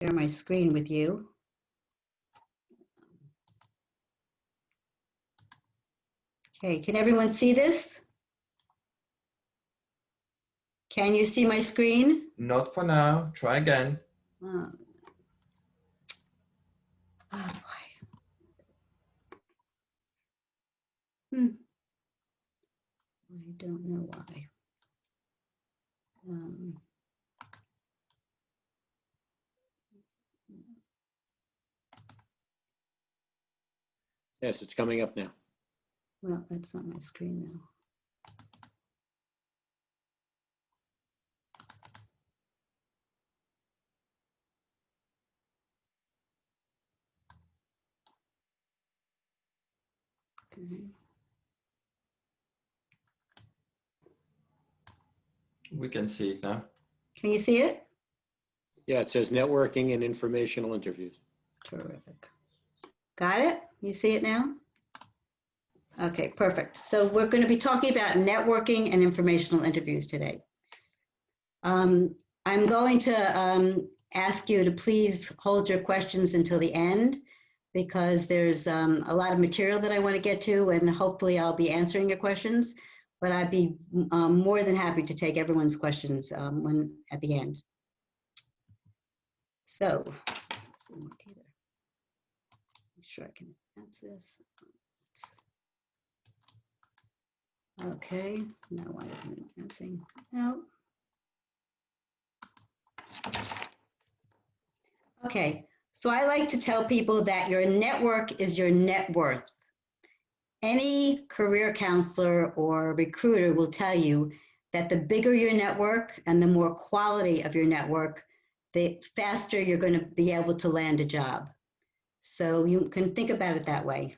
share my screen with you. Okay, can everyone see this? Can you see my screen? Not for now. Try again. Oh, boy. I don't know why. Yes, it's coming up now. Well, that's not my screen now. Okay. We can see it now. Can you see it? Yeah, it says networking and informational interviews. Terrific. Got it? You see it now? Okay, perfect. So we're going to be talking about networking and informational interviews today. I'm going to ask you to please hold your questions until the end because there's a lot of material that I want to get to, and hopefully I'll be answering your questions, but I'd be more than happy to take everyone's questions when at the end. So, let's see, make sure I can answer this. Okay, now why isn't it advancing? No. Okay, so I like to tell people that your network is your net worth. Any career counselor or recruiter will tell you that the bigger your network and the more quality of your network, the faster you're going to be able to land a job. So you can think about it that way.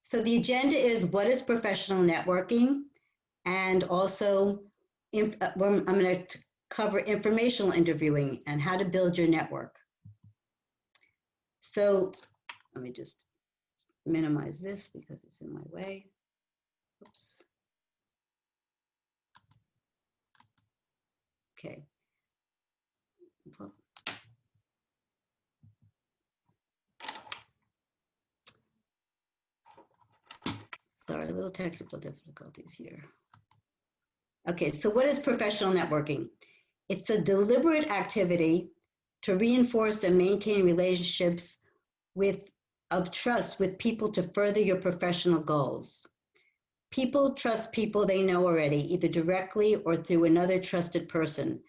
So the agenda is what is professional networking, and also I'm going to cover informational interviewing and how to build your network. So let me just minimize this because it's in my way. Oops. Okay. Sorry, little technical difficulties here. Okay, so what is professional networking? It's a deliberate activity to reinforce and maintain relationships of trust with people to further your professional goals. People trust people they know already, either directly or through another trusted person.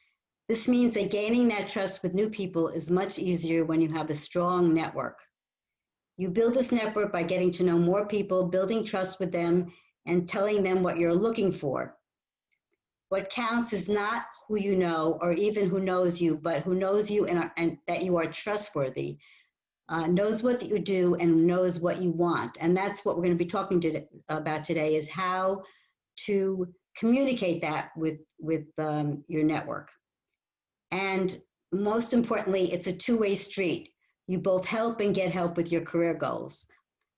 This means that gaining that trust with new people is much easier when you have a strong network. You build this network by getting to know more people, building trust with them, and telling them what you're looking for. What counts is not who you know or even who knows you, but who knows you and that you are trustworthy, knows what you do and knows what you want. And that's what we're going to be talking about today, is how to communicate that with your network. And most importantly, it's a two-way street. You both help and get help with your career goals.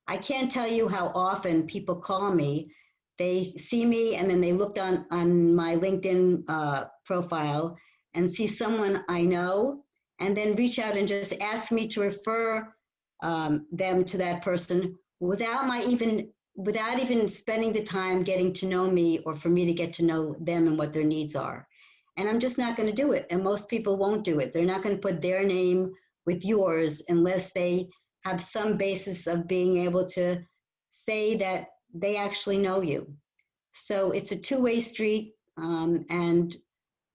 I can't tell you how often people call me. They see me and then they looked on my LinkedIn profile and see someone I know, and then reach out and just ask me to refer them to that person without even spending the time getting to know me or for me to get to know them and what their needs are. And I'm just not going to do it. And most people won't do it. They're not going to put their name with yours unless they have some basis of being able to say that they actually know you. So it's a two-way street.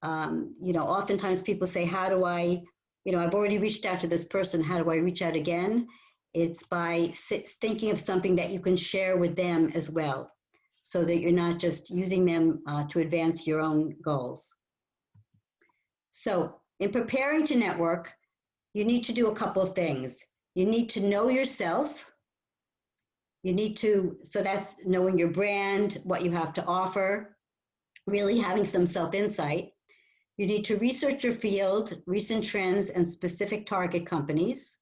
Oftentimes people say, how do I, I've already reached out to this person. How do I reach out again? It's by thinking of something that you can share with them as well, so that you're not just using them to advance your own goals. So in preparing to network, you need to do a couple of things. You need to know yourself. So that's knowing your brand, what you have to offer, really having some self-insight. You need to research your field, recent trends, and specific target companies.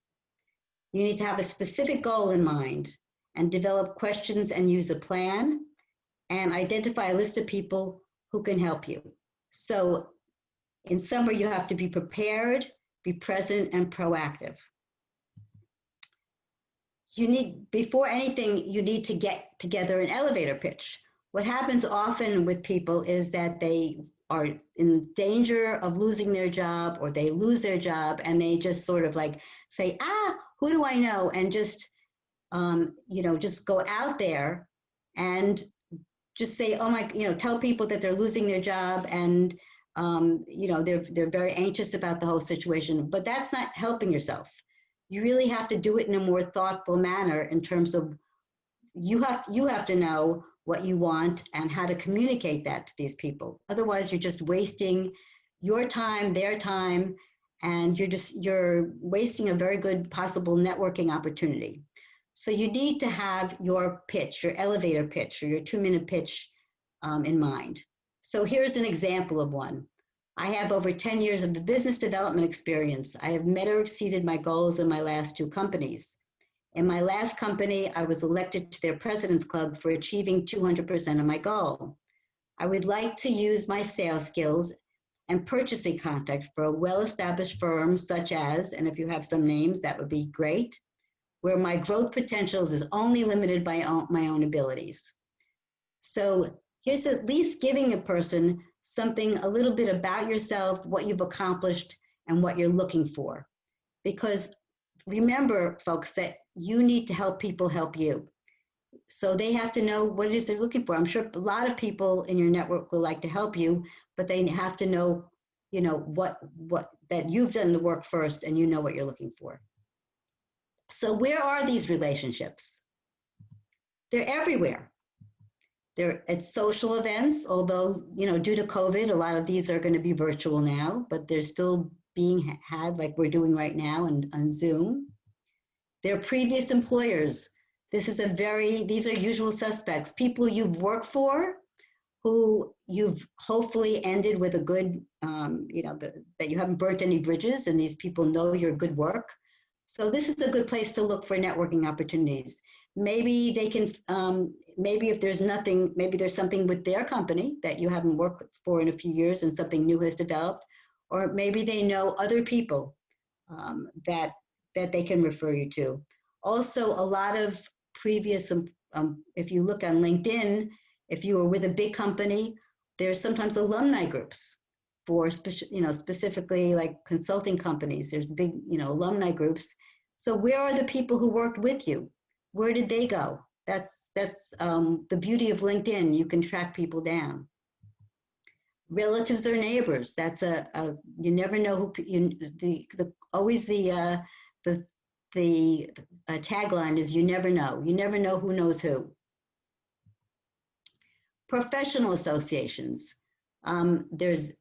You need to have a specific goal in mind and develop questions and use a plan, and identify a list of people who can help you. So In summary, you have to be prepared, be present, and proactive. Before anything, you need to get together an elevator pitch. What happens often with people is that they are in danger of losing their job, or they lose their job and they just sort of like say, who do I know? And just, just go out there and just say, tell people that they're losing their job, and they're very anxious about the whole situation. But that's not helping yourself. You really have to do it in a more thoughtful manner, in terms of you have to know what you want and how to communicate that to these people. Otherwise, you're just wasting your time, their time, and you're wasting a very good possible networking opportunity. So you need to have your pitch, your elevator pitch, or your 2-minute pitch in mind. So here's an example of one. I have over 10 years of business development experience. I have met or exceeded my goals in my last 2 companies. In my last company, I was elected to their President's Club for achieving 200% of my goal. I would like to use my sales skills and purchasing contact for a well-established firm such as, and if you have some names, that would be great, where my growth potentials is only limited by my own abilities. So here's at least giving a person something a little bit about yourself, what you've accomplished, and what you're looking for. Because remember, folks, that you need to help people help you. So they have to know what it is they're looking for. I'm sure a lot of people in your network will like to help you, but they have to know, what that you've done the work first, and you know what you're looking for. So where are these relationships? They're everywhere. They're at social events, although, due to COVID, a lot of these are going to be virtual now, but they're still being had like we're doing right now and on Zoom. They're previous employers. These are usual suspects, people you've worked for, who you've hopefully ended with a good, that you haven't burnt any bridges, and these people know your good work. So this is a good place to look for networking opportunities. Maybe they can, maybe if there's nothing, maybe there's something with their company that you haven't worked for in a few years and something new has developed, or maybe they know other people that they can refer you to. Also, a lot of previous, if you look on LinkedIn, if you were with a big company, there's sometimes alumni groups for, specifically like consulting companies. There's big, alumni groups. So where are the people who worked with you? Where did they go? That's the beauty of LinkedIn. You can track people down. Relatives or neighbors. That's you never know who. Always the tagline is you never know. You never know who knows who. Professional associations. There's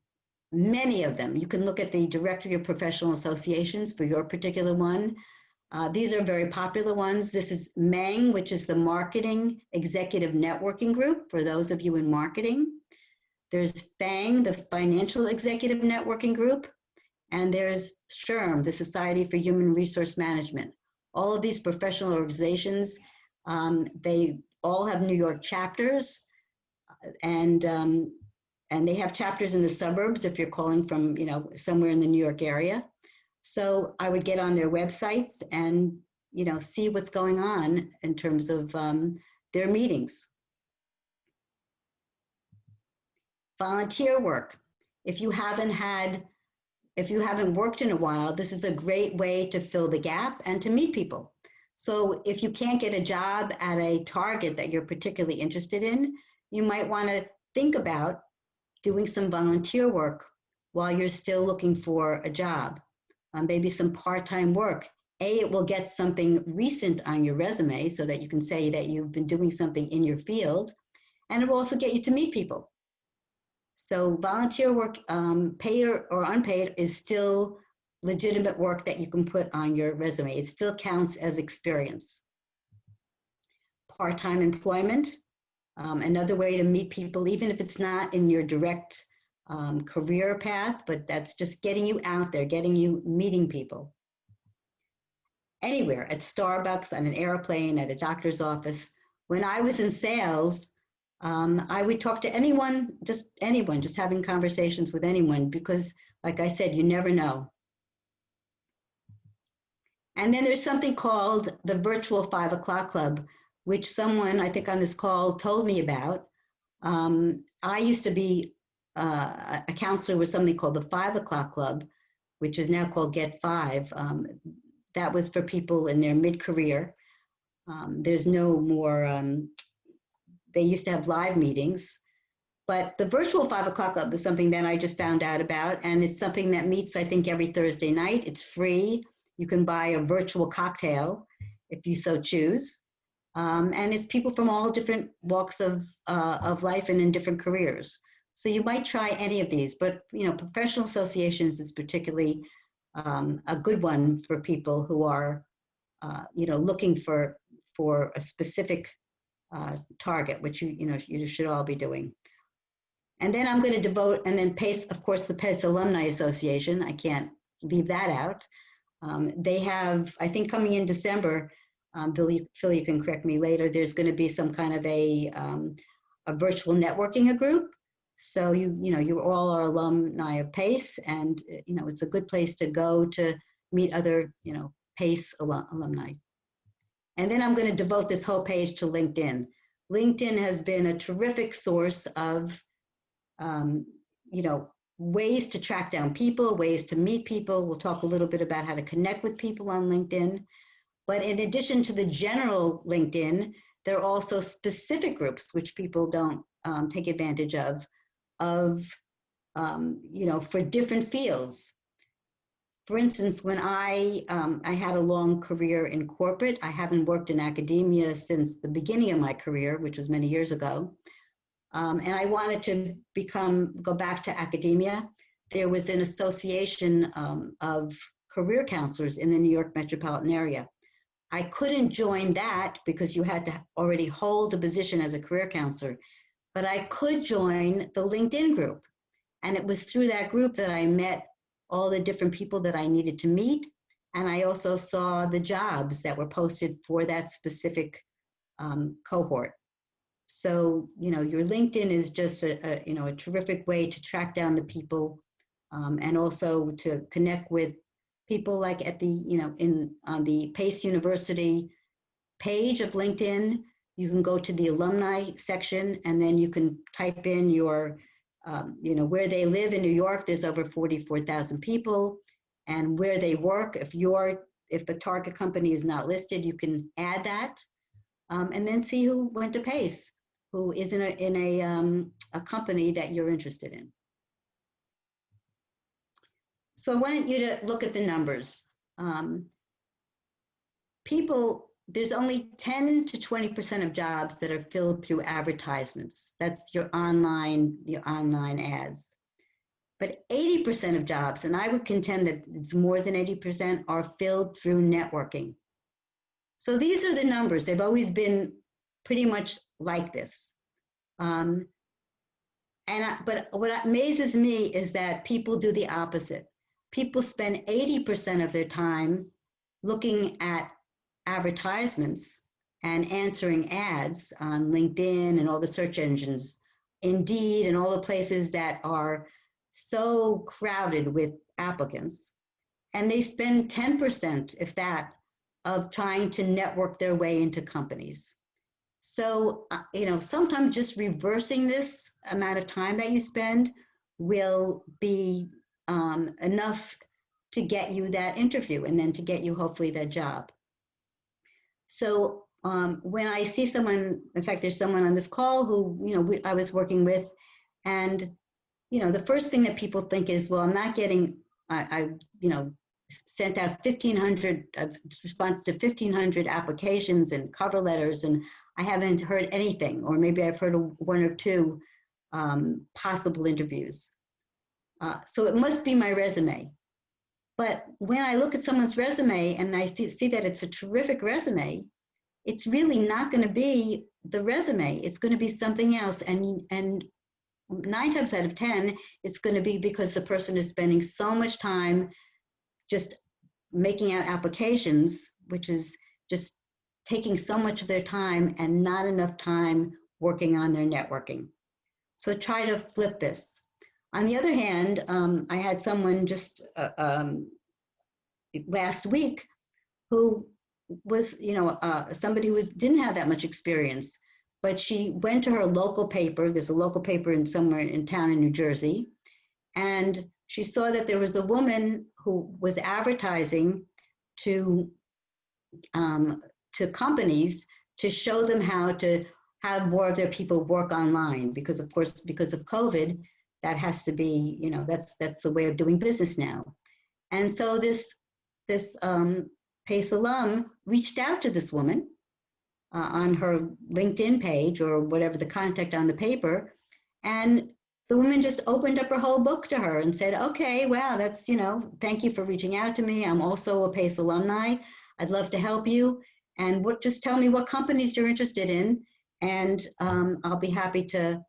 many of them. You can look at the directory of professional associations for your particular one. These are very popular ones. This is MANG, which is the Marketing Executive Networking Group, for those of you in marketing. There's FANG, the Financial Executive Networking Group. And there's SHRM, the Society for Human Resource Management. All of these professional organizations, they all have New York chapters, and they have chapters in the suburbs if you're calling from, somewhere in the New York area. So I would get on their websites and, see what's going on in terms of their meetings. Volunteer work. If you haven't worked in a while, this is a great way to fill the gap and to meet people. So if you can't get a job at a target that you're particularly interested in, you might want to think about doing some volunteer work while you're still looking for a job. Maybe some part-time work. It will get something recent on your resume so that you can say that you've been doing something in your field, and it will also get you to meet people. So volunteer work, paid or unpaid, is still legitimate work that you can put on your resume. It still counts as experience. Part-time employment, another way to meet people, even if it's not in your direct career path, but that's just getting you out there, getting you meeting people. Anywhere, at Starbucks, on an airplane, at a doctor's office. When I was in sales, I would talk to anyone, just having conversations with anyone, because Like I said, you never know. And then there's something called the virtual 5 o'clock club, which someone I think on this call told me about. I used to be a counselor with something called the 5 o'clock club, which is now called Get Five. That was for people in their mid-career. There's no more, they used to have live meetings, but the virtual 5 o'clock club is something that I just found out about, and it's something that meets, I think, every Thursday night. It's free. You can buy a virtual cocktail if you so choose. And it's people from all different walks of life and in different careers. So you might try any of these, but professional associations is particularly a good one for people who are looking for a specific target, which you should all be doing. And then I'm going to devote, and then PACE, of course, the PACE Alumni Association. I can't leave that out. They have, I think, coming in December. Phil, you can correct me later. There's going to be some kind of a virtual networking group. So you all are alumni of PACE, and it's a good place to go to meet other PACE alumni. And then I'm going to devote this whole page to LinkedIn. LinkedIn has been a terrific source of ways to track down people, ways to meet people. We'll talk a little bit about how to connect with people on LinkedIn. But in addition to the general LinkedIn, there are also specific groups which people don't take advantage of for different fields. For instance, when I had a long career in corporate, I haven't worked in academia since the beginning of my career, which was many years ago. And I wanted to go back to academia. There was an association of career counselors in the New York metropolitan area. I couldn't join that because you had to already hold a position as a career counselor, but I could join the LinkedIn group. And it was through that group that I met all the different people that I needed to meet. And I also saw the jobs that were posted for that specific cohort. So, your LinkedIn is just a terrific way to track down the people and also to connect with people like at the, on the PACE University page of LinkedIn. You can go to the alumni section and then you can type in your, where they live in New York. There's over 44,000 people, and where they work. If the target company is not listed, you can add that and then see who went to PACE, who is in a company that you're interested in. So I wanted you to look at the numbers. There's only 10 to 20% of jobs that are filled through advertisements. That's your online ads. But 80% of jobs, and I would contend that it's more than 80%, are filled through networking. So these are the numbers. They've always been pretty much like this. But what amazes me is that people do the opposite. People spend 80% of their time looking at advertisements and answering ads on LinkedIn and all the search engines, Indeed, and all the places that are so crowded with applicants. And they spend 10%, if that, of trying to network their way into companies. So, sometimes just reversing this amount of time that you spend will be enough to get you that interview and then to get you hopefully that job. So when I see someone, in fact, there's someone on this call who, I was working with, and, the first thing that people think is, well, I'm not getting, I sent out 1,500, responded to 1,500 applications and cover letters, and I haven't heard anything, or maybe I've heard one or two possible interviews. So it must be my resume. But when I look at someone's resume and I see that it's a terrific resume, it's really not going to be the resume. It's going to be something else. And 9 times out of 10, it's going to be because the person is spending so much time just making out applications, which is just taking so much of their time and not enough time working on their networking. So try to flip this. On the other hand, I had someone just last week who was, somebody who didn't have that much experience, but she went to her local paper. There's a local paper in somewhere in town in New Jersey, and she saw that there was a woman who was advertising to companies to show them how to have more of their people work online, because of course, because of COVID, that has to be, that's the way of doing business now. And so this PACE alum reached out to this woman on her LinkedIn page or whatever the contact on the paper, and the woman just opened up her whole book to her and said, okay, wow, that's, thank you for reaching out to me. I'm also a PACE alumni. I'd love to help you. And just tell me what companies you're interested in. And I'll be happy to,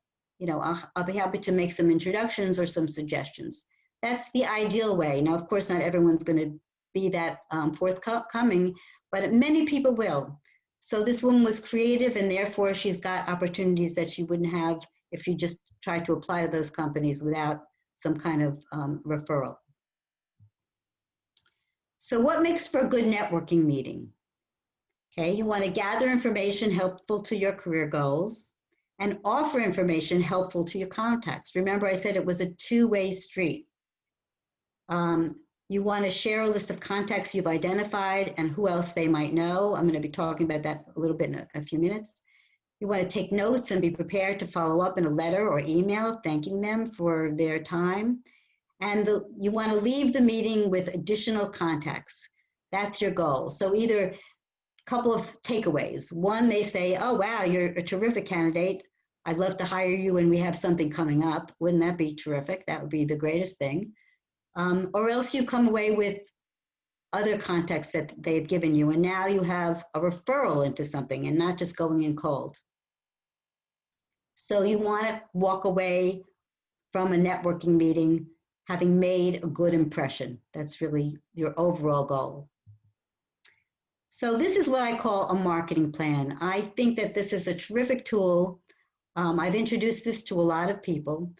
I'll be happy to make some introductions or some suggestions. That's the ideal way. Now, of course, not everyone's going to be that forthcoming, but many people will. So this woman was creative, and therefore she's got opportunities that she wouldn't have if she just tried to apply to those companies without some kind of referral. So what makes for a good networking meeting? Okay, you want to gather information helpful to your career goals and offer information helpful to your contacts. Remember, I said it was a two-way street. You want to share a list of contacts you've identified and who else they might know. I'm going to be talking about that a little bit in a few minutes. You want to take notes and be prepared to follow up in a letter or email thanking them for their time. And you want to leave the meeting with additional contacts. That's your goal. So either a couple of takeaways. One, they say, oh, wow, you're a terrific candidate. I'd love to hire you when we have something coming up. Wouldn't that be terrific? That would be the greatest thing. Or else you come away with other contacts that they've given you, and now you have a referral into something and not just going in cold. So you want to walk away from a networking meeting having made a good impression. That's really your overall goal. So this is what I call a marketing plan. I think that this is a terrific tool. I've introduced this to a lot of people.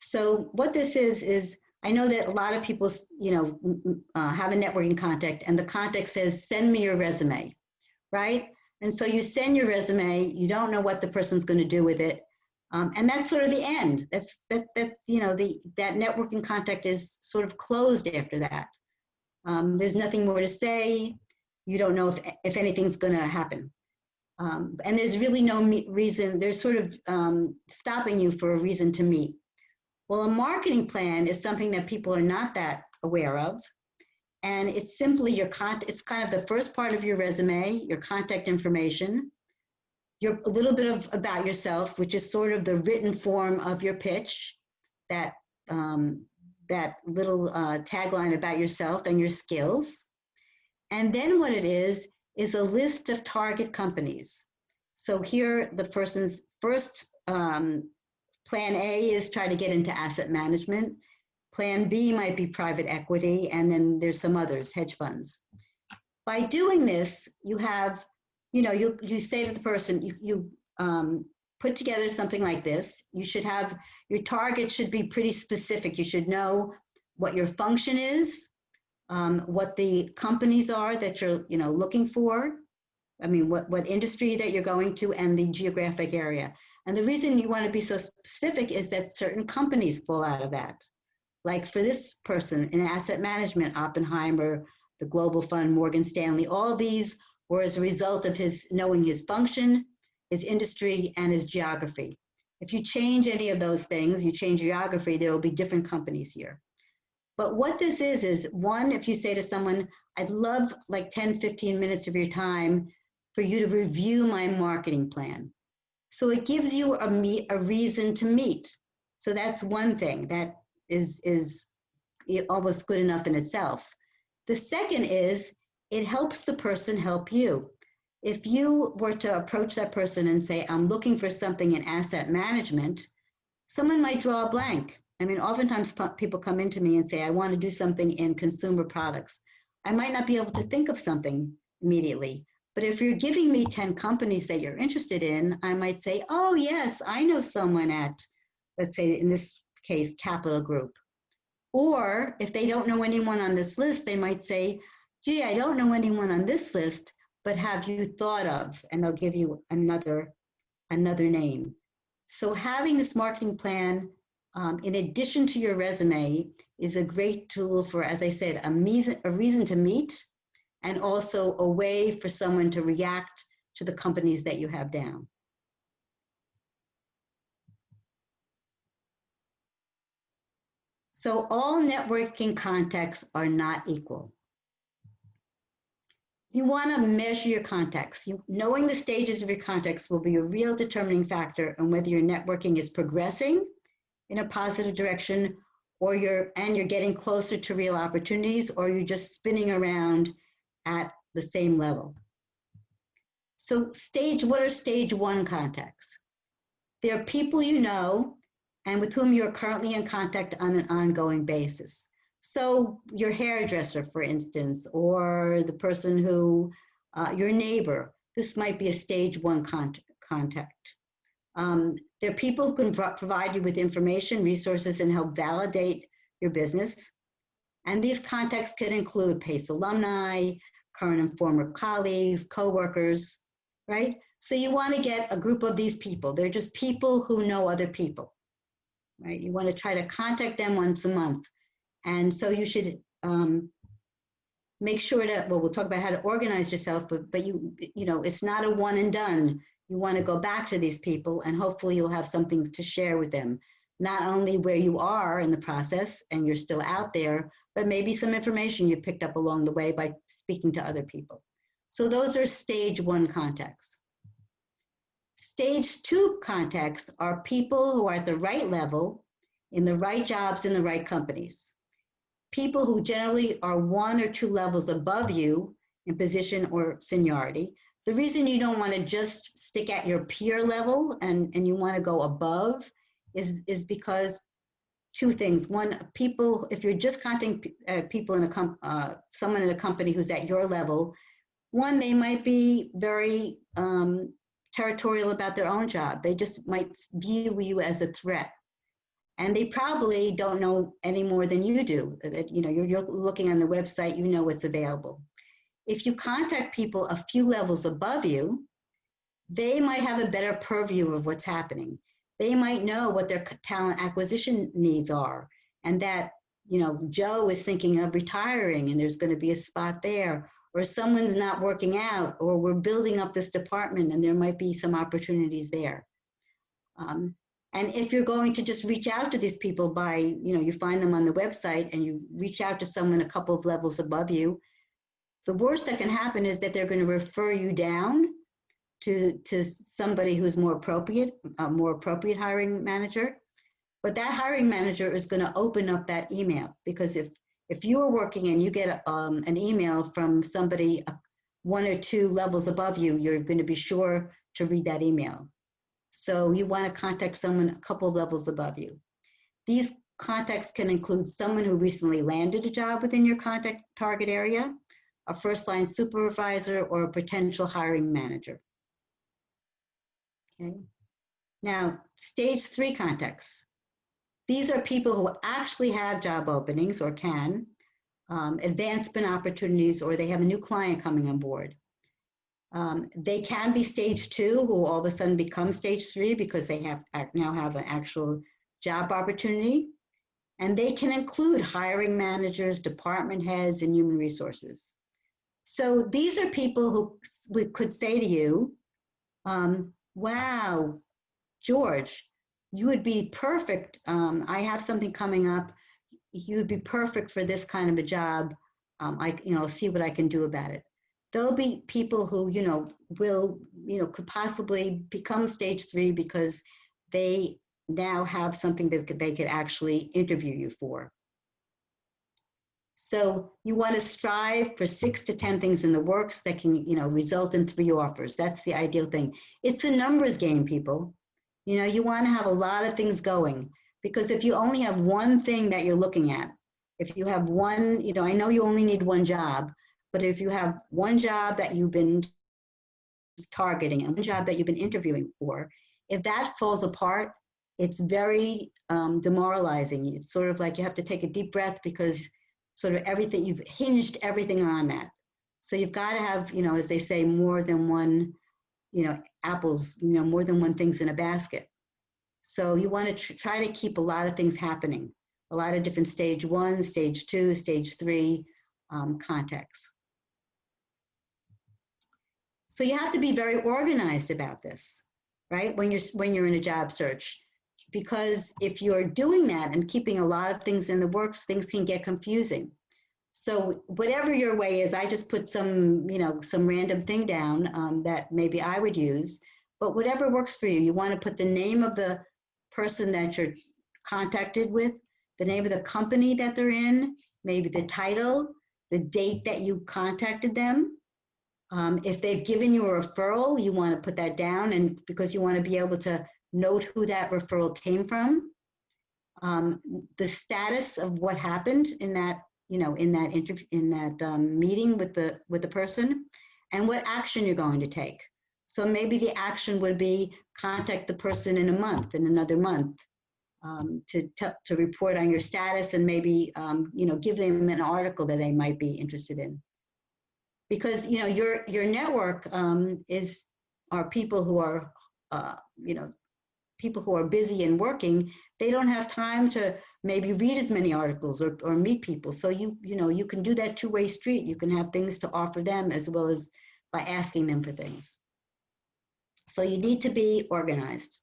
So what this is I know that a lot of people, have a networking contact, and the contact says, send me your resume, right? And so you send your resume, you don't know what the person's going to do with it. And that's sort of the end. That networking contact is sort of closed after that. There's nothing more to say. You don't know if anything's going to happen. And there's really no reason, there's sort of stopping you for a reason to meet. Well, a marketing plan is something that people are not that aware of. And it's simply it's kind of the first part of your resume, your contact information, a little bit about yourself, which is sort of the written form of your pitch, that little tagline about yourself and your skills. And then what it is a list of target companies. So here, the person's first plan A is try to get into asset management. Plan B might be private equity, and then there's some others, hedge funds. By doing this, you have, you say to the person, you put together something like this. You should have, your target should be pretty specific. You should know what your function is, what the companies are that you're, looking for. I mean, what industry that you're going to, and the geographic area. And the reason you want to be so specific is that certain companies fall out of that. Like for this person in asset management, Oppenheimer, the Global Fund, Morgan Stanley, all these were as a result of his knowing his function, his industry, and his geography. If you change any of those things, you change geography, there will be different companies here. But what this is one, if you say to someone, I'd love like 10, 15 minutes of your time for you to review my marketing plan. So it gives you a reason to meet. So that's one thing that is almost good enough in itself. The second is it helps the person help you. If you were to approach that person and say, I'm looking for something in asset management, someone might draw a blank. I mean, oftentimes people come into me and say, I want to do something in consumer products. I might not be able to think of something immediately. But if you're giving me 10 companies that you're interested in, I might say, oh, yes, I know someone at, let's say in this case, capital group. Or if they don't know anyone on this list, they might say, gee, I don't know anyone on this list, but have you thought of? And they'll give you another name. So having this marketing plan, in addition to your resume, is a great tool for, as I said, a reason to meet, and also a way for someone to react to the companies that you have down. So all networking contacts are not equal. You want to measure your contacts. Knowing the stages of your contacts will be a real determining factor on whether your networking is progressing in a positive direction, or you're getting closer to real opportunities, or you're just spinning around at the same level. So what are stage 1 contacts? They're people you know and with whom you're currently in contact on an ongoing basis. So your hairdresser, for instance, or the person who, your neighbor, this might be a stage 1 contact. They're people who can provide you with information, resources, and help validate your business. And these contacts can include PACE alumni, current and former colleagues, coworkers, right? So you want to get a group of these people. They're just people who know other people, right? You want to try to contact them once a month. And so you should make sure that, well, we'll talk about how to organize yourself, but you know, it's not a one and done. You want to go back to these people, and hopefully you'll have something to share with them, not only where you are in the process and you're still out there, but maybe some information you picked up along the way by speaking to other people. So those are stage 1 contacts. Stage 2 contacts are people who are at the right level, in the right jobs, in the right companies. People who generally are 1 or 2 levels above you in position or seniority. The reason you don't want to just stick at your peer level and you want to go above is because 2 things. One, people, if you're just contacting people in someone in a company who's at your level, one, they might be very territorial about their own job. They just might view you as a threat. And they probably don't know any more than you do. You know, you're looking on the website, you know what's available. If you contact people a few levels above you, they might have a better purview of what's happening. They might know what their talent acquisition needs are, and that, you know, Joe is thinking of retiring and there's going to be a spot there, or someone's not working out, or we're building up this department and there might be some opportunities there. And if you're going to just reach out to these people by, you know, you find them on the website and you reach out to someone a couple of levels above you, the worst that can happen is that they're going to refer you down to somebody who's more appropriate hiring manager. But that hiring manager is going to open up that email, because if you are working and you get an email from somebody 1 or 2 levels above you, you're going to be sure to read that email. So you want to contact someone a couple of levels above you. These contacts can include someone who recently landed a job within your contact target area, a first-line supervisor, or a potential hiring manager. Okay. Now, stage 3 contacts. These are people who actually have job openings or can, advancement opportunities, or they have a new client coming on board. They can be stage 2, who all of a sudden become stage 3 because they now have an actual job opportunity. And they can include hiring managers, department heads, and human resources. So these are people who we could say to you, wow, George, you would be perfect. I have something coming up. You would be perfect for this kind of a job. See what I can do about it. There'll be people who, could possibly become stage 3 because they now have something that they could actually interview you for. So you want to strive for 6 to 10 things in the works that can, result in 3 offers. That's the ideal thing. It's a numbers game, people. You want to have a lot of things going, because if you only have one thing that you're looking at, if you have one, I know you only need one job, but if you have one job that you've been targeting and one job that you've been interviewing for, if that falls apart, it's very demoralizing. It's sort of like you have to take a deep breath because sort of everything, you've hinged everything on that. So you've got to have, you know, as they say, more than one, you know, apples, you know, more than one things in a basket. So you want to try to keep a lot of things happening, a lot of different stage 1, stage 2, stage 3 contacts. So you have to be very organized about this, right? When you're in a job search, because if you're doing that and keeping a lot of things in the works, things can get confusing. So whatever your way is, I just put some, you know, some random thing down that maybe I would use, but whatever works for you. You want to put the name of the person that you're contacted with, the name of the company that they're in, maybe the title, the date that you contacted them. If they've given you a referral, you want to put that down, and because you want to be able to note who that referral came from. The status of what happened in that, you know, in that interview, in that meeting with the person, and what action you're going to take. So maybe the action would be contact the person in a month, in another month, to report on your status, and maybe you know, give them an article that they might be interested in. Because you know, your network are people who are you know, people who are busy and working. They don't have time to maybe read as many articles or meet people. So you know, you can do that two-way street. You can have things to offer them as well as by asking them for things. So you need to be organized.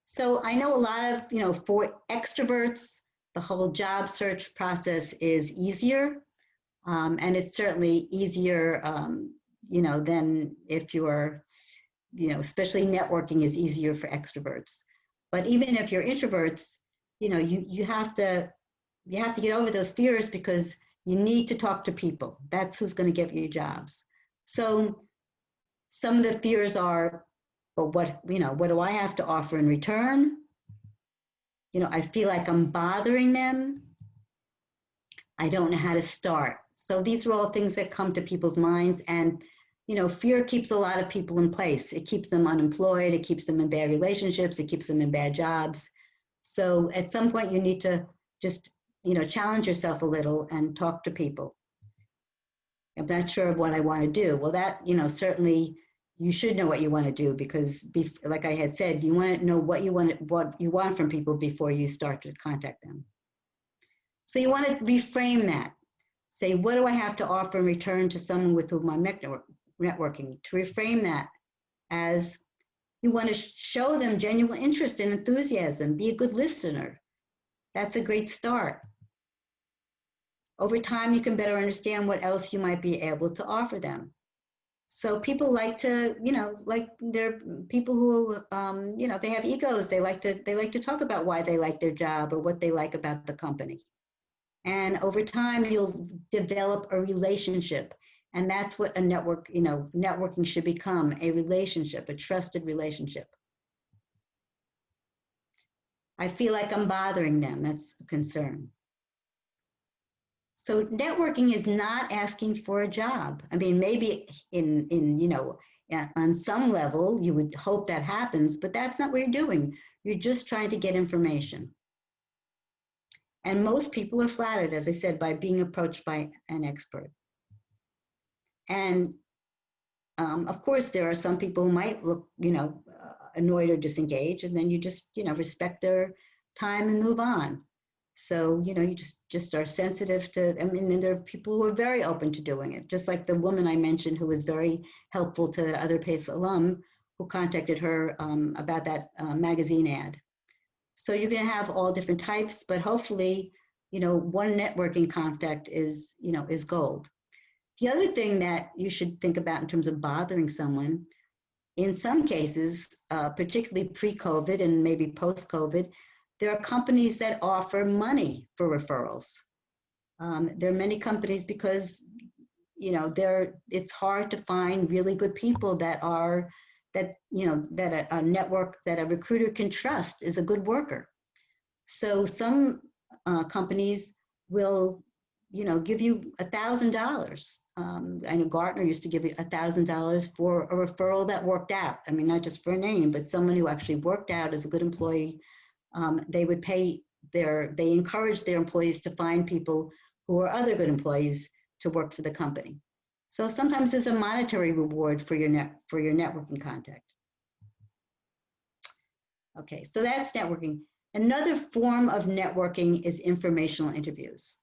So I know a lot of, you know, for extroverts, the whole job search process is easier. And it's certainly easier, you know, than if you're, you know, especially networking is easier for extroverts. But even if you're introverts, you know, you have to get over those fears, because you need to talk to people. That's who's going to get you jobs. So some of the fears are, but what, you know, what do I have to offer in return? You know, I feel like I'm bothering them. I don't know how to start. So these are all things that come to people's minds, and you know, fear keeps a lot of people in place. It keeps them unemployed, it keeps them in bad relationships, it keeps them in bad jobs. So at some point you need to just, you know, challenge yourself a little and talk to people. I'm not sure of what I want to do. Well, that, you know, certainly you should know what you want to do, because like I had said, you want to know what you want from people before you start to contact them. So you want to reframe that. Say, what do I have to offer in return to someone with whom I'm networking? To reframe that as you want to show them genuine interest and enthusiasm. Be a good listener. That's a great start. Over time, you can better understand what else you might be able to offer them. So people like to, you know, like they're people who, you know, they have egos. They like to talk about why they like their job or what they like about the company. And over time, you'll develop a relationship. And that's what a network, you know, networking should become, a relationship, a trusted relationship. I feel like I'm bothering them. That's a concern. So networking is not asking for a job. I mean, maybe in you know, on some level, you would hope that happens, but that's not what you're doing. You're just trying to get information. And most people are flattered, as I said, by being approached by an expert. And of course, there are some people who might look, you know, annoyed or disengaged, and then you just, you know, respect their time and move on. So, you know, you just are sensitive to, I mean, and there are people who are very open to doing it, just like the woman I mentioned who was very helpful to the other PACE alum who contacted her about that magazine ad. So you're going to have all different types, but hopefully, you know, one networking contact is, you know, is gold. The other thing that you should think about in terms of bothering someone, in some cases, particularly pre-COVID and maybe post-COVID, there are companies that offer money for referrals. There are many companies because, you know, it's hard to find really good people that you know, that a network, that a recruiter can trust is a good worker. So some companies will give you $1,000. I know Gartner used to give you $1,000 for a referral that worked out. I mean, not just for a name, but someone who actually worked out as a good employee. They would they encouraged their employees to find people who are other good employees to work for the company. So sometimes there's a monetary reward for your networking contact. Okay, so that's networking. Another form of networking is informational interviews.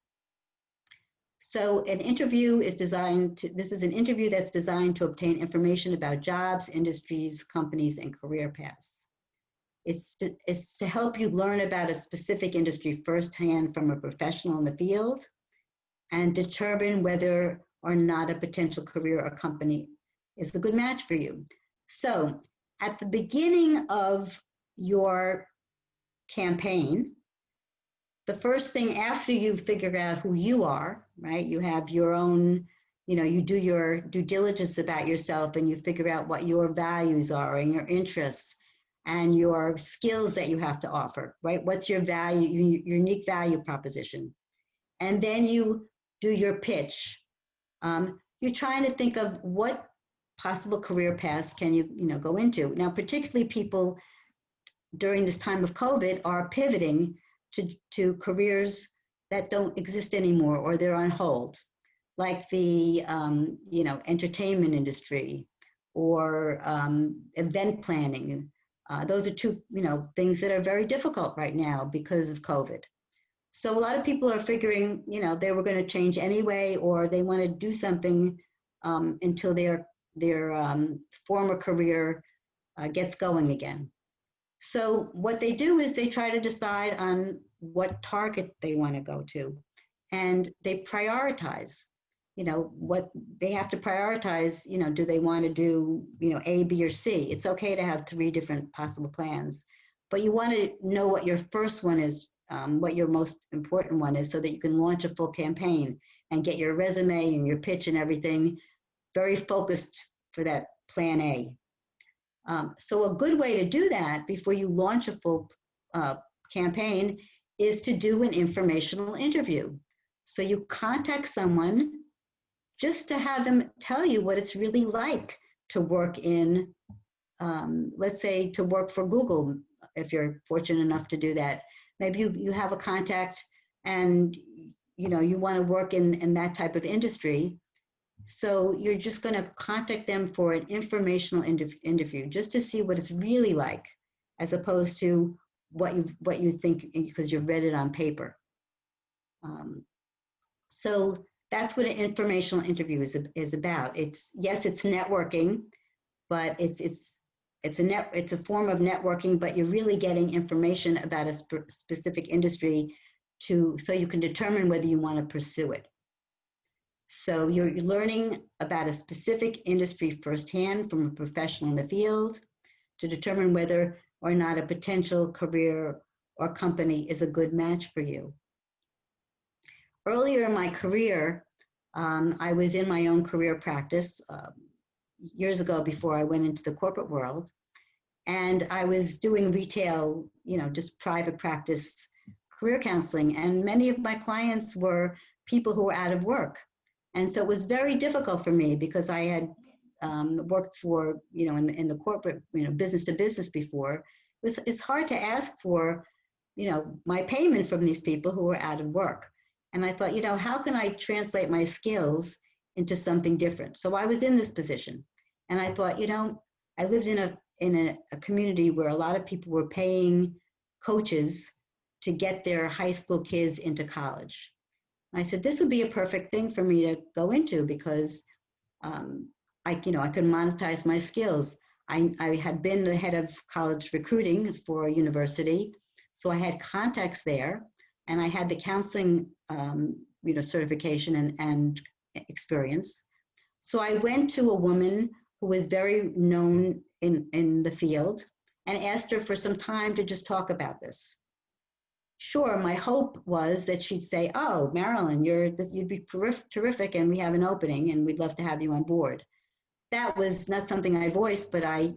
So an interview is this is an interview that's designed to obtain information about jobs, industries, companies, and career paths. It's to help you learn about a specific industry firsthand from a professional in the field and determine whether or not a potential career or company is a good match for you. So at the beginning of your campaign, the first thing after you figure out who you are, right? You have your own, you do your due diligence about yourself and you figure out what your values are and your interests and your skills that you have to offer, right? What's your value, your unique value proposition? And then you do your pitch. You're trying to think of what possible career paths can you go into. Now, particularly people during this time of COVID are pivoting to careers that don't exist anymore or they're on hold, like the entertainment industry or event planning. Those are two things that are very difficult right now because of COVID. So a lot of people are figuring they were going to change anyway, or they want to do something until their former career gets going again. So what they do is they try to decide on what target they want to go to, and they prioritize. What they have to prioritize. Do they want to do A, B, or C? It's okay to have 3 different possible plans, but you want to know what your first one is, what your most important one is, so that you can launch a full campaign and get your resume and your pitch and everything very focused for that plan A. So a good way to do that before you launch a full campaign is to do an informational interview. So you contact someone just to have them tell you what it's really like to work in, let's say, to work for Google, if you're fortunate enough to do that. Maybe you have a contact and you want to work in that type of industry. So you're just going to contact them for an informational interview just to see what it's really like, as opposed to what you think because you've read it on paper. So that's what an informational interview is about. It's networking, but it's a form of networking, but you're really getting information about a specific industry so you can determine whether you want to pursue it. So you're learning about a specific industry firsthand from a professional in the field to determine whether or not a potential career or company is a good match for you. Earlier in my career, I was in my own career practice years ago before I went into the corporate world. And I was doing retail, just private practice career counseling. And many of my clients were people who were out of work. And so it was very difficult for me because I had worked for, in the corporate, business to business before. It's hard to ask for, my payment from these people who are out of work. And I thought, how can I translate my skills into something different? So I was in this position. And I thought, I lived in a community where a lot of people were paying coaches to get their high school kids into college. I said, this would be a perfect thing for me to go into because I could monetize my skills. I had been the head of college recruiting for a university, so I had contacts there, and I had the counseling, certification and experience. So I went to a woman who was very known in the field and asked her for some time to just talk about this. Sure, my hope was that she'd say, oh, Marilyn, you'd be terrific and we have an opening and we'd love to have you on board. That was not something I voiced, but I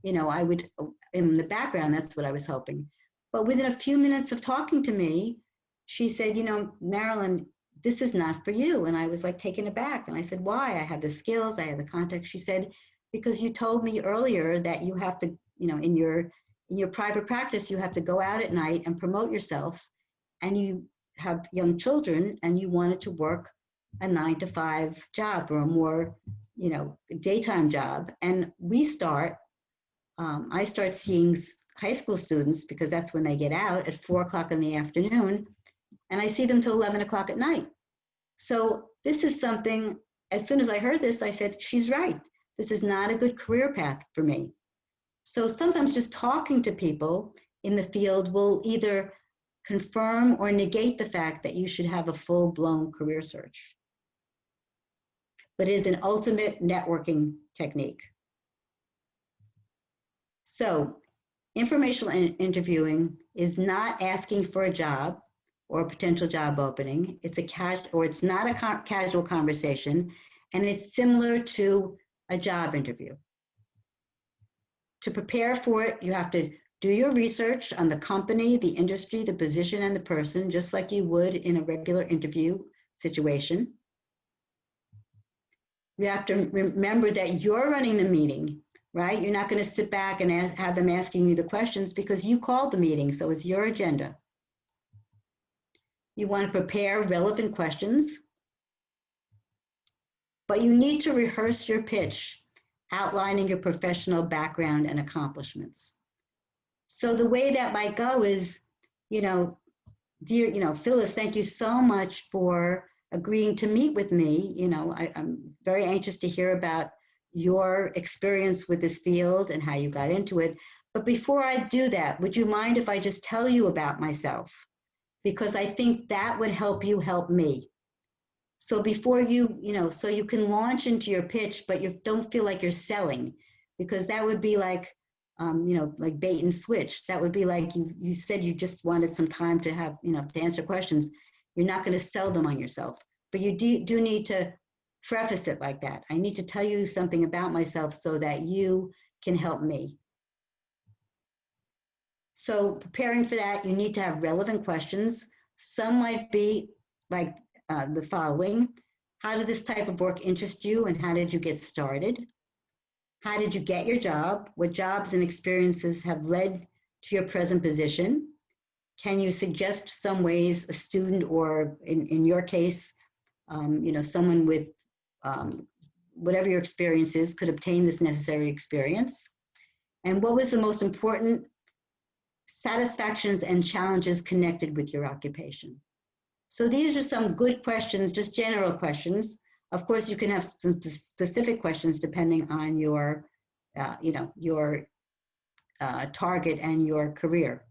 would, in the background, that's what I was hoping. But within a few minutes of talking to me, she said, Marilyn, this is not for you. And I was like taken aback. And I said, why? I have the skills, I have the context. She said, because you told me earlier that you have to, you know, in your private practice, you have to go out at night and promote yourself, and you have young children, and you wanted to work a 9-to-5 job or a more, you know, daytime job. And I start seeing high school students, because that's when they get out, at 4 o'clock in the afternoon, and I see them till 11 o'clock at night. So this is something, as soon as I heard this, I said, she's right. This is not a good career path for me. So sometimes just talking to people in the field will either confirm or negate the fact that you should have a full-blown career search. But it is an ultimate networking technique. So informational interviewing is not asking for a job or a potential job opening. It's not a casual conversation, and it's similar to a job interview. To prepare for it, you have to do your research on the company, the industry, the position, and the person, just like you would in a regular interview situation. You have to remember that you're running the meeting, right? You're not going to sit back and have them asking you the questions, because you called the meeting, so it's your agenda. You want to prepare relevant questions, but you need to rehearse your pitch, outlining your professional background and accomplishments. So the way that might go is, you know, dear, you know, Phyllis, thank you so much for agreeing to meet with me. You know, I'm very anxious to hear about your experience with this field and how you got into it. But before I do that, would you mind if I just tell you about myself? Because I think that would help you help me. So before you know, so you can launch into your pitch, but you don't feel like you're selling, because that would be like, you know, like bait and switch. That would be like you said you just wanted some time to have, you know, to answer questions. You're not going to sell them on yourself, but you do need to preface it like that. I need to tell you something about myself so that you can help me. So preparing for that, you need to have relevant questions. Some might be like the following. How did this type of work interest you, and how did you get started? How did you get your job? What jobs and experiences have led to your present position? Can you suggest some ways a student, or in your case, you know, someone with whatever your experience is, could obtain this necessary experience? And what was the most important satisfactions and challenges connected with your occupation? So these are some good questions, just general questions. Of course, you can have some specific questions depending on your, you know, your target and your career.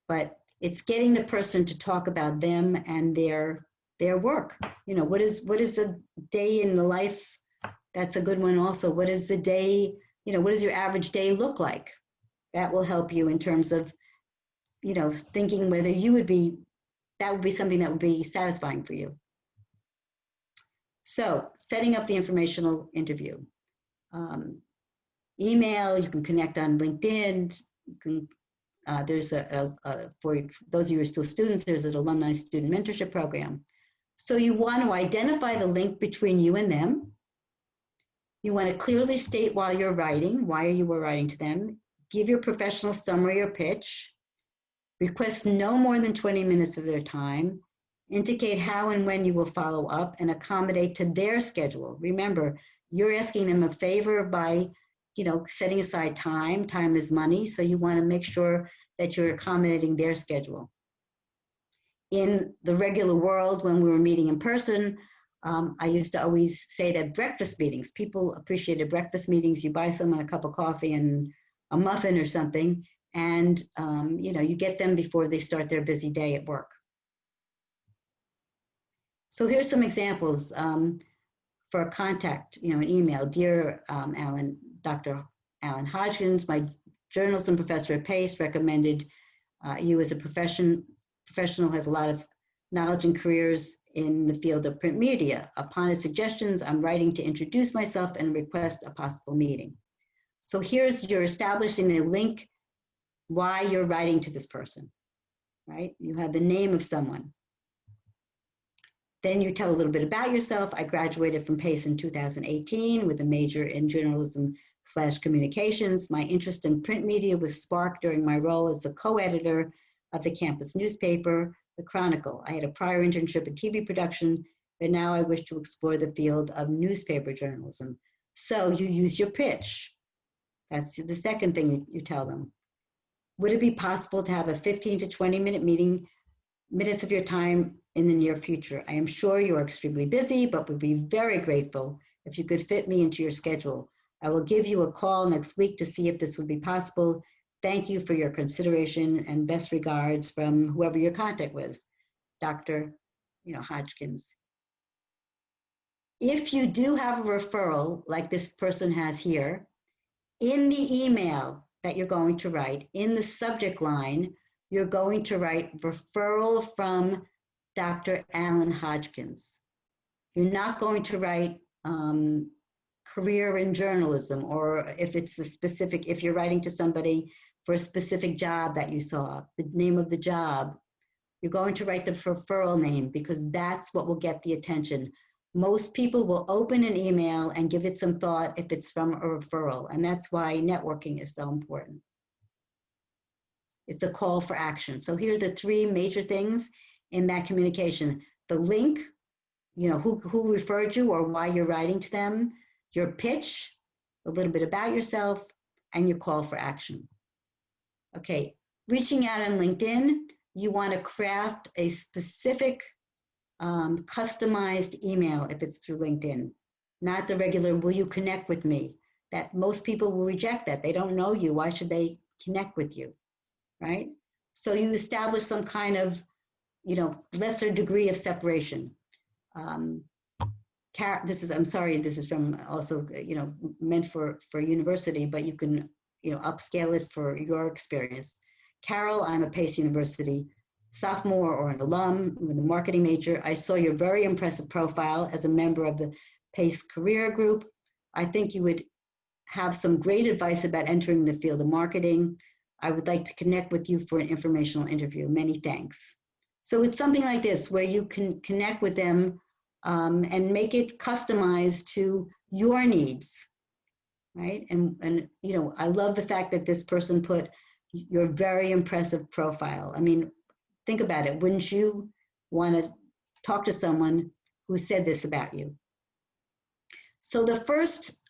But it's getting the person to talk about them and their work. You know, what is a day in the life? That's a good one also. What is the day, you know, what does your average day look like? That will help you in terms of, you know, thinking whether you would be, that would be something that would be satisfying for you. So setting up the informational interview. Email, you can connect on LinkedIn. You can, there's for those of you who are still students, there's an alumni student mentorship program. So you want to identify the link between you and them. You want to clearly state while you're writing, why you were writing to them. Give your professional summary or pitch. Request no more than 20 minutes of their time. Indicate how and when you will follow up, and accommodate to their schedule. Remember, you're asking them a favor by, you know, setting aside time. Time is money, so you want to make sure that you're accommodating their schedule. In the regular world, when we were meeting in person, I used to always say that breakfast meetings, people appreciated breakfast meetings. You buy someone a cup of coffee and a muffin or something, and you know, you get them before they start their busy day at work. So here's some examples for a contact, you know, an email. Dear Alan, Dr. Alan Hodgkins, my journalism professor at Pace recommended you as a professional, has a lot of knowledge and careers in the field of print media. Upon his suggestions, I'm writing to introduce myself and request a possible meeting. So here's, you're establishing the link, why you're writing to this person, right? You have the name of someone. Then you tell a little bit about yourself. I graduated from PACE in 2018 with a major in journalism/communications. My interest in print media was sparked during my role as the co-editor of the campus newspaper, The Chronicle. I had a prior internship in TV production, but now I wish to explore the field of newspaper journalism. So you use your pitch. That's the second thing you tell them. Would it be possible to have a 15 to 20 minute meeting, minutes of your time in the near future? I am sure you are extremely busy, but would be very grateful if you could fit me into your schedule. I will give you a call next week to see if this would be possible. Thank you for your consideration and best regards from whoever your contact was, Dr. Hodgkins. If you do have a referral like this person has here, in the email that you're going to write, in the subject line, you're going to write referral from Dr. Alan Hodgkins. You're not going to write career in journalism, or if it's a specific, if you're writing to somebody for a specific job that you saw, the name of the job, you're going to write the referral name because that's what will get the attention. Most people will open an email and give it some thought if it's from a referral, and that's why networking is so important. It's a call for action. So here are the three major things in that communication. The link, who referred you or why you're writing to them, your pitch, a little bit about yourself, and your call for action. Okay, reaching out on LinkedIn, you want to craft a specific customized email if it's through LinkedIn, not the regular, will you connect with me? That most people will reject that. They don't know you. Why should they connect with you, right? So you establish some kind of, lesser degree of separation. This is from also, meant for university, but you can, upscale it for your experience. Carol, I'm a PACE University sophomore or an alum with a marketing major. I saw your very impressive profile as a member of the PACE career group. I think you would have some great advice about entering the field of marketing. I would like to connect with you for an informational interview. Many thanks. So it's something like this where you can connect with them and make it customized to your needs, right? And I love the fact that this person put your very impressive profile. I mean, think about it. Wouldn't you want to talk to someone who said this about you? So the first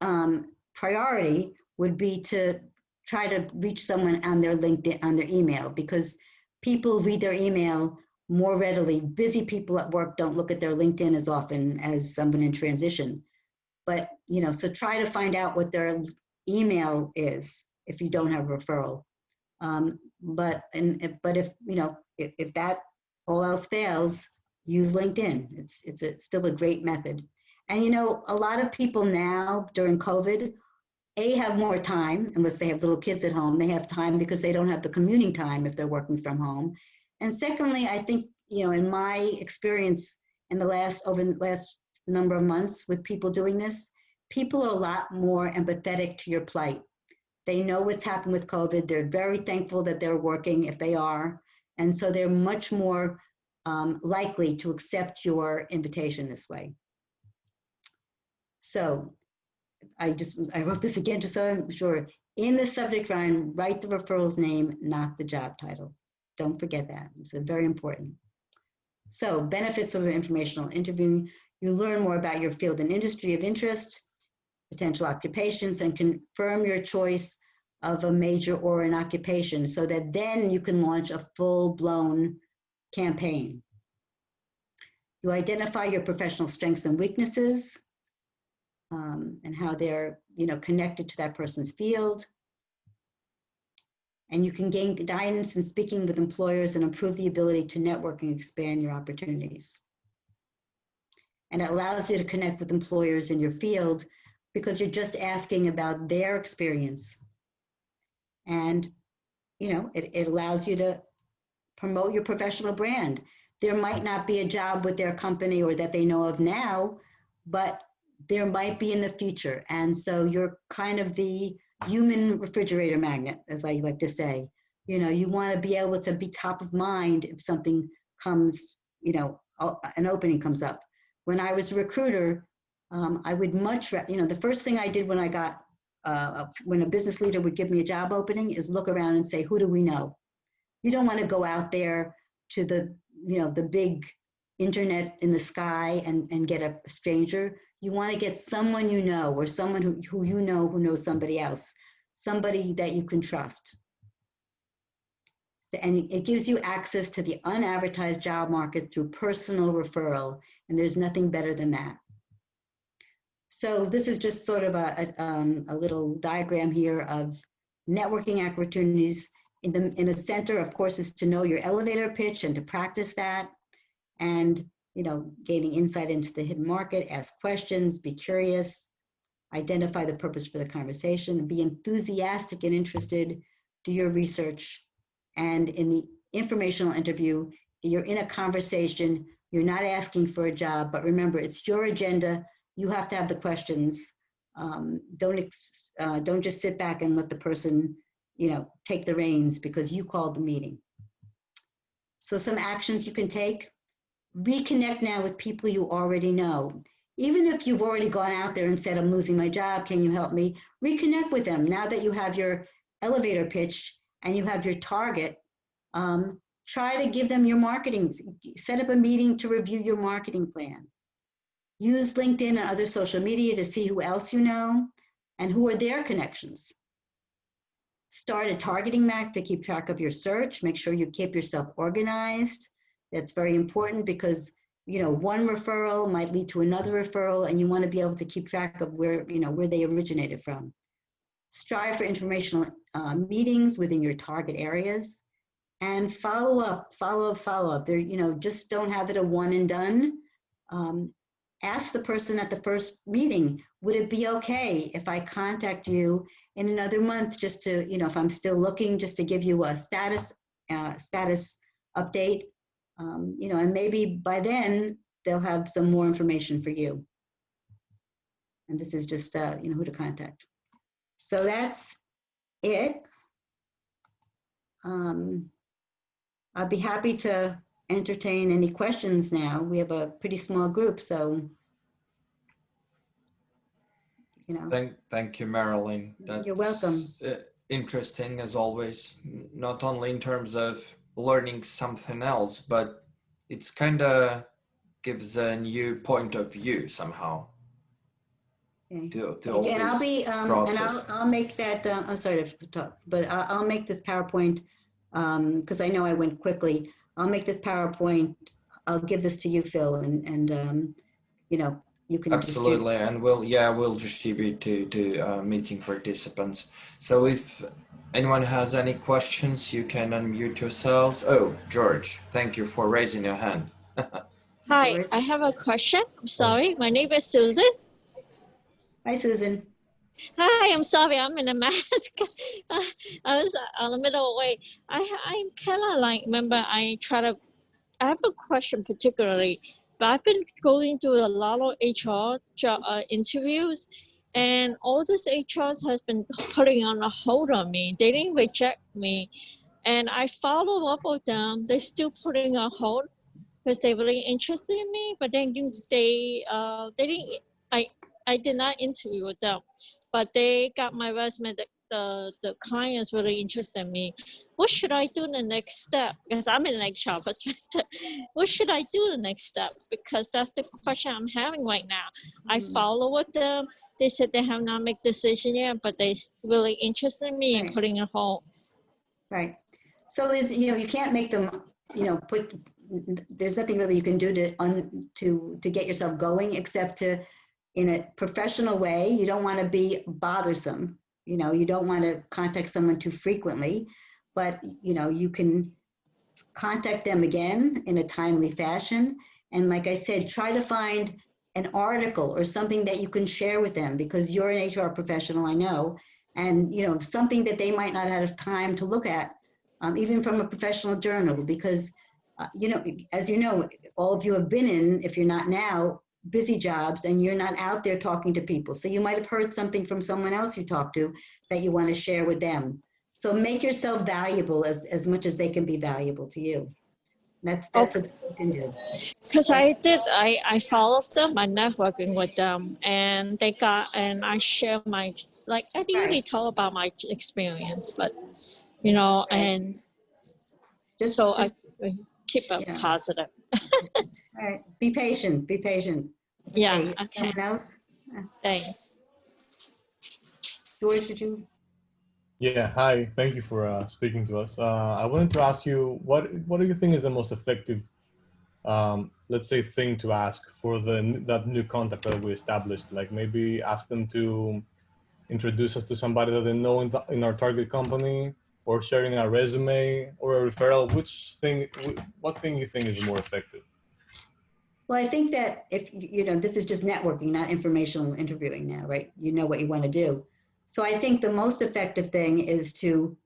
priority would be to try to reach someone on their LinkedIn, on their email, because people read their email more readily. Busy people at work don't look at their LinkedIn as often as someone in transition. But, so try to find out what their email is if you don't have a referral. But if that all else fails, use LinkedIn. It's still a great method. And a lot of people now during COVID, have more time, unless they have little kids at home. They have time because they don't have the commuting time if they're working from home. And secondly, I think, in my experience over the last number of months with people doing this, people are a lot more empathetic to your plight. They know what's happened with COVID. They're very thankful that they're working if they are. And so they're much more likely to accept your invitation this way. So I wrote this again just so I'm sure. In the subject line, write the referral's name, not the job title. Don't forget that. It's very important. So benefits of an informational interview. You learn more about your field and industry of interest, potential occupations, and confirm your choice of a major or an occupation so that then you can launch a full-blown campaign. You identify your professional strengths and weaknesses and how they're connected to that person's field. And you can gain guidance in speaking with employers and improve the ability to network and expand your opportunities. And it allows you to connect with employers in your field because you're just asking about their experience. And, it allows you to promote your professional brand. There might not be a job with their company or that they know of now, but there might be in the future. And so you're kind of the human refrigerator magnet, as I like to say. You want to be able to be top of mind if something comes, an opening comes up. When I was a recruiter, I would much, the first thing I did when I got, when a business leader would give me a job opening is look around and say, who do we know? You don't want to go out there to the, the big internet in the sky and get a stranger. You want to get someone you know, or someone who you know who knows somebody else, somebody that you can trust. So, and it gives you access to the unadvertised job market through personal referral, and there's nothing better than that. So this is just sort of a little diagram here of networking opportunities. In the center, of course, is to know your elevator pitch and to practice that, and gaining insight into the hidden market, ask questions, be curious, identify the purpose for the conversation, be enthusiastic and interested, do your research. And in the informational interview, you're in a conversation, you're not asking for a job, but remember, it's your agenda. You have to have the questions. Don't just sit back and let the person, take the reins because you called the meeting. So some actions you can take: reconnect now with people you already know. Even if you've already gone out there and said, I'm losing my job, can you help me? Reconnect with them now that you have your elevator pitch and you have your target. Try to give them your marketing, set up a meeting to review your marketing plan. Use LinkedIn and other social media to see who else you know and who are their connections. Start a targeting map to keep track of your search. Make sure you keep yourself organized. That's very important because, one referral might lead to another referral, and you want to be able to keep track of where they originated from. Strive for informational meetings within your target areas, and follow up. There, just don't have it a one and done. Ask the person at the first meeting, would it be okay if I contact you in another month just to, if I'm still looking, just to give you a status update, and maybe by then they'll have some more information for you. And this is just, who to contact. So that's it. I'll be happy to entertain any questions now. We have a pretty small group, so, Thank you, Marilyn. You're welcome. Interesting as always, not only in terms of learning something else, but it's kind of gives a new point of view somehow. Okay. To all And I'll be, process. and I'll make that, I'm sorry to talk, but I'll make this PowerPoint, because I know I went quickly. I'll make this PowerPoint, I'll give this to you, Phil, and you can Absolutely, and we'll distribute to meeting participants. So if anyone has any questions, you can unmute yourselves. Oh, George, thank you for raising your hand. Hi, George. I have a question. I'm sorry. My name is Susan. Hi, Susan. Hi, I'm sorry. I'm in a mask. I was on the middle way. I'm kind of like, remember, I have a question particularly, but I've been going through a lot of HR interviews, and all this HRs has been putting on a hold on me. They didn't reject me, and I follow up with them. They're still putting on hold because they're really interested in me, but then they didn't. I did not interview with them, but they got my resume. The client is really interested in me. What should I do the next step? Because I'm in an HR perspective. What should I do the next step? Because that's the question I'm having right now. I follow with them. They said they have not made decision yet, but they really interested in me and putting a hold. Right. So you can't make them, there's nothing really you can do to get yourself going except to, in a professional way. You don't want to be bothersome. You don't want to contact someone too frequently, but you can contact them again in a timely fashion. And like I said, try to find an article or something that you can share with them, because you're an HR professional, I know, and something that they might not have time to look at, even from a professional journal, because as you know, all of you have been in, if you're not now, busy jobs, and you're not out there talking to people. So you might have heard something from someone else you talked to that you want to share with them. So make yourself valuable as much as they can be valuable to you. That's Okay. what you can do. Because I followed them, I'm networking with them, and I share my, like, I usually talk about my experience, but, you know, and so I keep it yeah. positive. All right. Be patient. Be patient. Yeah, Okay. okay, Someone else? thanks. George, did you? Yeah, hi. Thank you for speaking to us. I wanted to ask you, what do you think is the most effective, let's say, thing to ask for that new contact that we established? Like maybe ask them to introduce us to somebody that they know in our target company, or sharing our resume, or a referral. What thing you think is more effective? Well, I think that if, you know, this is just networking, not informational interviewing now, right? You know what you want to do. So I think the most effective thing is to,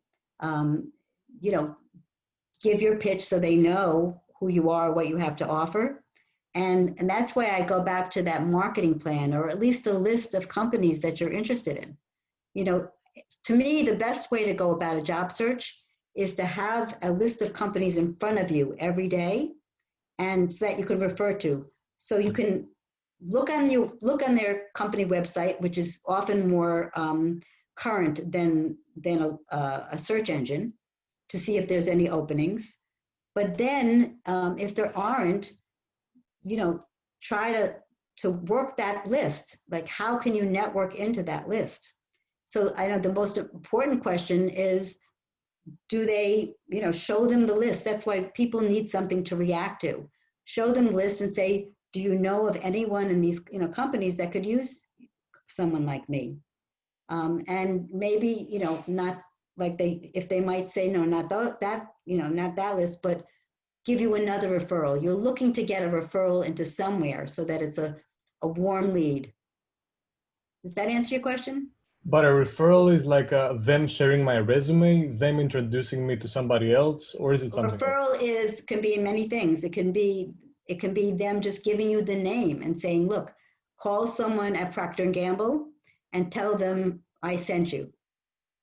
you know, give your pitch so they know who you are, what you have to offer. And that's why I go back to that marketing plan, or at least a list of companies that you're interested in. You know, to me, the best way to go about a job search is to have a list of companies in front of you every day, and so that you can refer to. So you can look on their company website, which is often more current than a search engine, to see if there's any openings. But then if there aren't, you know, try to work that list. Like, how can you network into that list? So I know the most important question is, do they, you know, show them the list? That's why people need something to react to. Show them the list and say, do you know of anyone in these, you know, companies that could use someone like me? And maybe, you know, not like if they might say, no, not that, you know, not that list, but give you another referral. You're looking to get a referral into somewhere so that it's a warm lead. Does that answer your question? But a referral is like them sharing my resume, them introducing me to somebody else, or is it something else? Referral can be many things. It can be them just giving you the name and saying, look, call someone at Procter & Gamble and tell them I sent you,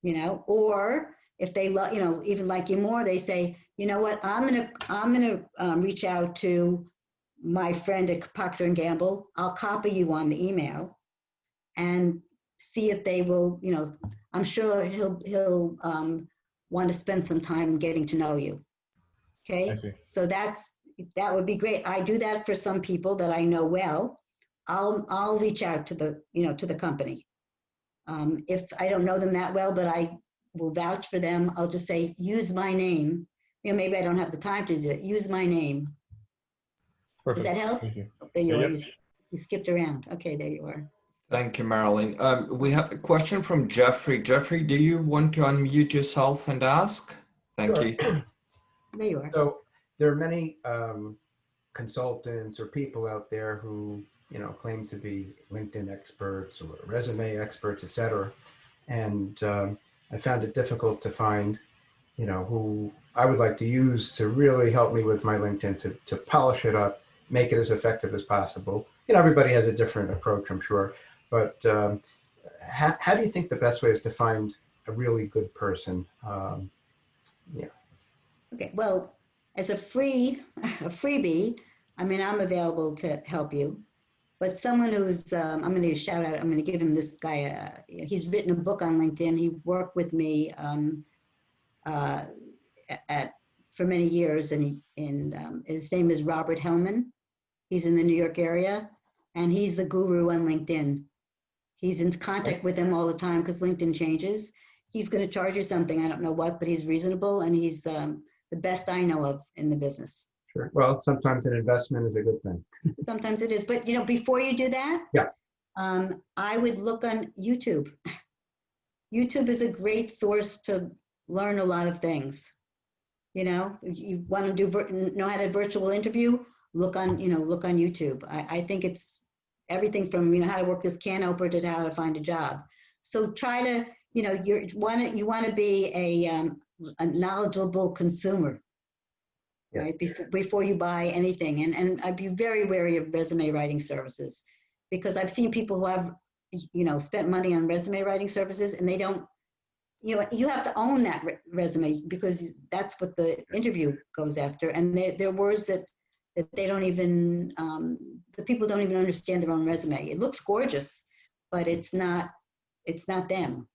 you know. Or if they you know, even like you more, they say, you know what, I'm gonna reach out to my friend at Procter & Gamble. I'll copy you on the email and see if they will, you know, I'm sure he'll want to spend some time getting to know you. I Okay, see. so that would be great. I do that for some people that I know well. I'll reach out to the, you know, to the company. If I don't know them that well, but I will vouch for them, I'll just say, use my name. You know, maybe I don't have the time to do it. Use my name. Perfect. Does that help? Thank you. There you Yeah, are. yep. You skipped around. Okay, there you are. Thank you, Marilyn. We have a question from Jeffrey. Jeffrey, do you want to unmute yourself and ask? Thank Sure. you. There you are. So there are many consultants or people out there who, you know, claim to be LinkedIn experts or resume experts, et cetera. And I found it difficult to find, you know, who I would like to use to really help me with my LinkedIn to polish it up, make it as effective as possible. You know, everybody has a different approach, I'm sure. But how do you think the best way is to find a really good person? Yeah. Okay, well, as a freebie, I mean, I'm available to help you. But someone who's, I'm going to shout out, I'm going to give him this guy, he's written a book on LinkedIn. He worked with me for many years, and his name is Robert Hellman. He's in the New York area, and he's the guru on LinkedIn. He's in contact with him all the time because LinkedIn changes. He's going to charge you something, I don't know what, but he's reasonable, and he's the best I know of in the business. Sure. Well, sometimes an investment is a good thing. Sometimes it is, but you know, before you do that, yeah, I would look on YouTube. YouTube is a great source to learn a lot of things. You know, if you want to know how to virtual interview, look on YouTube. I think it's everything from, you know, how to work this can opener to how to find a job. So try to, you know, you want to be a knowledgeable consumer. Yeah. Right, before you buy anything. And I'd be very wary of resume writing services, because I've seen people who have, you know, spent money on resume writing services and they don't you know, you have to own that resume because that's what the interview goes after. And they're words that they don't even, the people don't even understand their own resume. It looks gorgeous, but it's not them.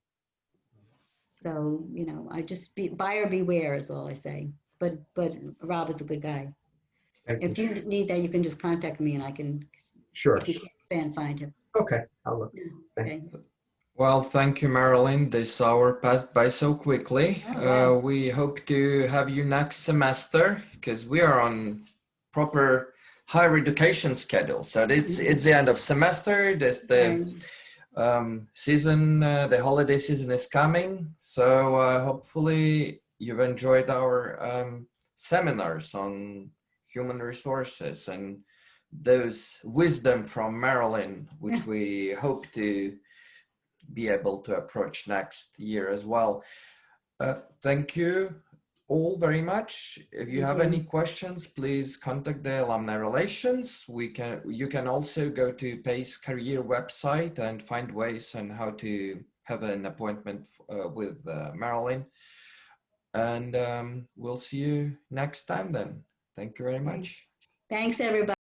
So, you know, I just buyer beware is all I say. But Rob is a good guy. Thank If you. you need that, you can just contact me and I can, Sure. if you can't find him. Okay, I'll look. Okay. Well, thank you, Marilyn. This hour passed by so quickly. Oh, wow. We hope to have you next semester because we are on proper higher education schedule. So it's the end of semester. The season, the holiday season is coming. So hopefully you've enjoyed our seminars on human resources and those wisdom from Marilyn, which we hope to be able to approach next year as well. Thank you all very much. If you have any questions, please contact the Alumni Relations. You can also go to PACE Career website and find ways on how to have an appointment with Marilyn. And we'll see you next time then. Thank you very much. Thanks, everybody.